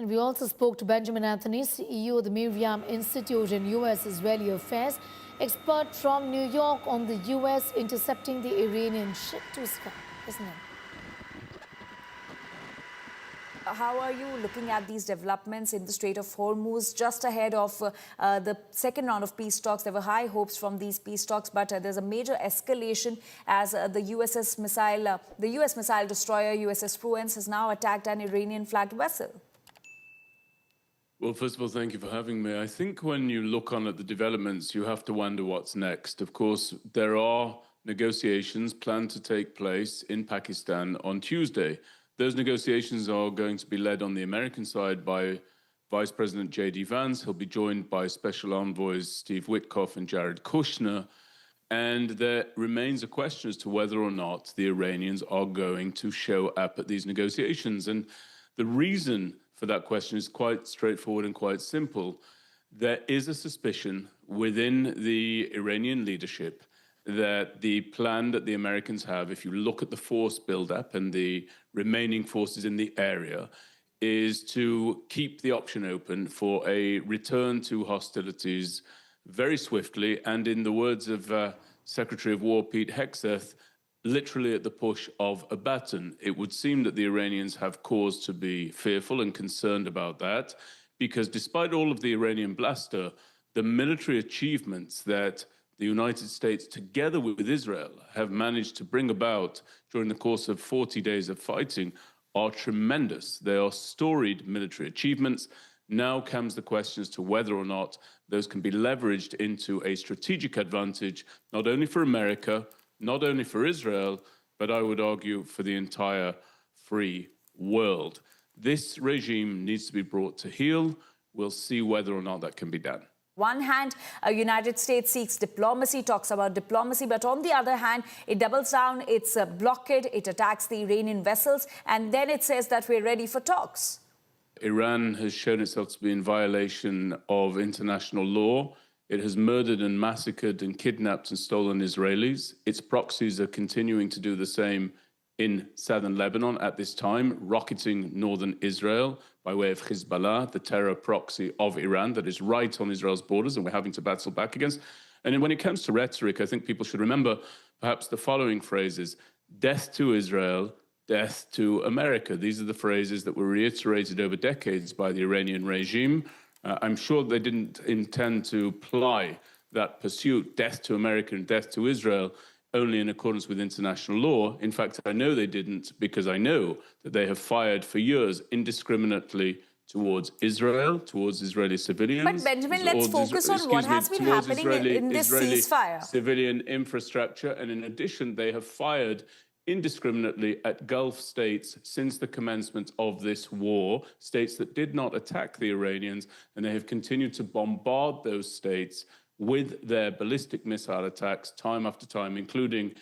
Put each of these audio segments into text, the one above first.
And we also spoke to Benjamin Anthony, CEO of the MirYam Institute in US-Israeli Affairs, expert from New York on the US intercepting the Iranian ship Touska. Listen in. How are you looking at these developments in the Strait of Hormuz just ahead of the second round of peace talks? There were high hopes from these peace talks, but there's a major escalation as the US missile destroyer USS Tripoli has now attacked an Iranian-flagged vessel. Well, first of all, thank you for having me. I think when you look on at the developments, you have to wonder what's next. Of course, there are negotiations planned to take place in Pakistan on Tuesday. Those negotiations are going to be led on the American side by Vice-President JD Vance. He'll be joined by Special Envoys Steve Witkoff and Jared Kushner. And there remains a question as to whether or not the Iranians are going to show up at these negotiations. And the reason for that question is quite straightforward and quite simple. There is a suspicion within the Iranian leadership that the plan that the Americans have, if you look at the force buildup and the remaining forces in the area, is to keep the option open for a return to hostilities very swiftly, and in the words of Secretary of War Pete Hegseth, literally at the push of a button. It would seem that the Iranians have cause to be fearful and concerned about that, because despite all of the Iranian bluster, the military achievements that the United States, together with Israel, have managed to bring about during the course of 40 days of fighting are tremendous. They are storied military achievements. Now comes the question as to whether or not those can be leveraged into a strategic advantage, not only for America, not only for Israel, but I would argue for the entire free world. This regime needs to be brought to heel. We'll see whether or not that can be done. One hand, United States seeks diplomacy, talks about diplomacy, but on the other hand, it doubles down its blockade, it attacks the Iranian vessels, and then it says that we're ready for talks. Iran has shown itself to be in violation of international law. It has murdered and massacred and kidnapped and stolen Israelis. Its proxies are continuing to do the same in southern Lebanon at this time, rocketing northern Israel by way of Hezbollah, the terror proxy of Iran that is right on Israel's borders and we're having to battle back against. And when it comes to rhetoric, I think people should remember perhaps the following phrases: death to Israel, death to America. These are the phrases that were reiterated over decades by the Iranian regime. I'm sure they didn't intend to ply that pursuit, death to America and death to Israel, only in accordance with international law. In fact, I know they didn't, because I know that they have fired for years indiscriminately towards Israel, towards Israeli civilians. But Benjamin, let's focus on what has been happening in this ceasefire. Civilian infrastructure, and in addition, they have fired indiscriminately at Gulf states since the commencement of this war, states that did not attack the Iranians, and they have continued to bombard those states with their ballistic missile attacks time after time, including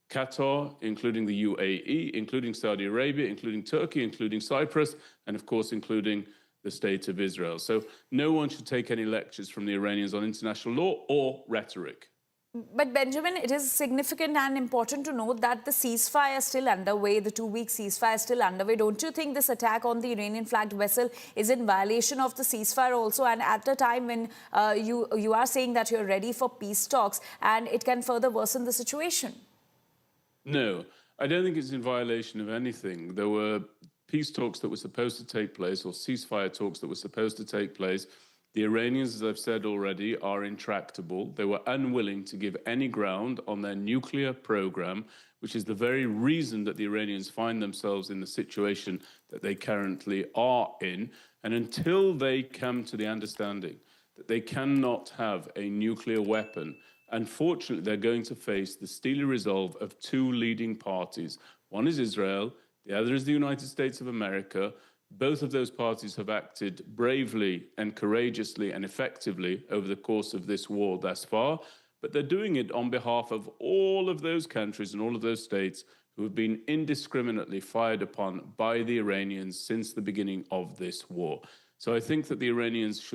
Qatar, including the UAE, including Saudi Arabia, including Turkey, including Cyprus, and of course, including the state of Israel. So no one should take any lectures from the Iranians on international law or rhetoric. But Benjamin, it is significant and important to note that the ceasefire is still underway, the 2-week ceasefire is still underway. Don't you think this attack on the Iranian-flagged vessel is in violation of the ceasefire also, and at a time when you are saying that you're ready for peace talks and it can further worsen the situation? No, I don't think it's in violation of anything. There were peace talks that were supposed to take place, or ceasefire talks that were supposed to take place. The Iranians, as I've said already, are intractable. They were unwilling to give any ground on their nuclear program, which is the very reason that the Iranians find themselves in the situation that they currently are in. And until they come to the understanding that they cannot have a nuclear weapon, unfortunately, they're going to face the steely resolve of two leading parties. One is Israel, the other is the United States of America. Both of those parties have acted bravely and courageously and effectively over the course of this war thus far, but they're doing it on behalf of all of those countries and all of those states who have been indiscriminately fired upon by the Iranians since the beginning of this war. So I think that the Iranians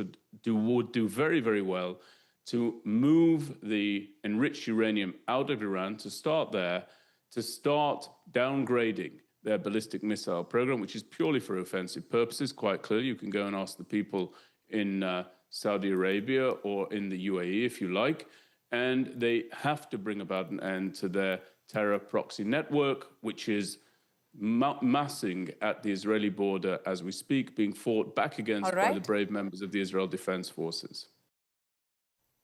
would do very, very well to move the enriched uranium out of Iran, to start there, to start downgrading their ballistic missile program, which is purely for offensive purposes, quite clearly. You can go and ask the people in Saudi Arabia or in the UAE, if you like. And they have to bring about an end to their terror proxy network, which is massing at the Israeli border as we speak, being fought back against by the brave members of the Israel Defense Forces.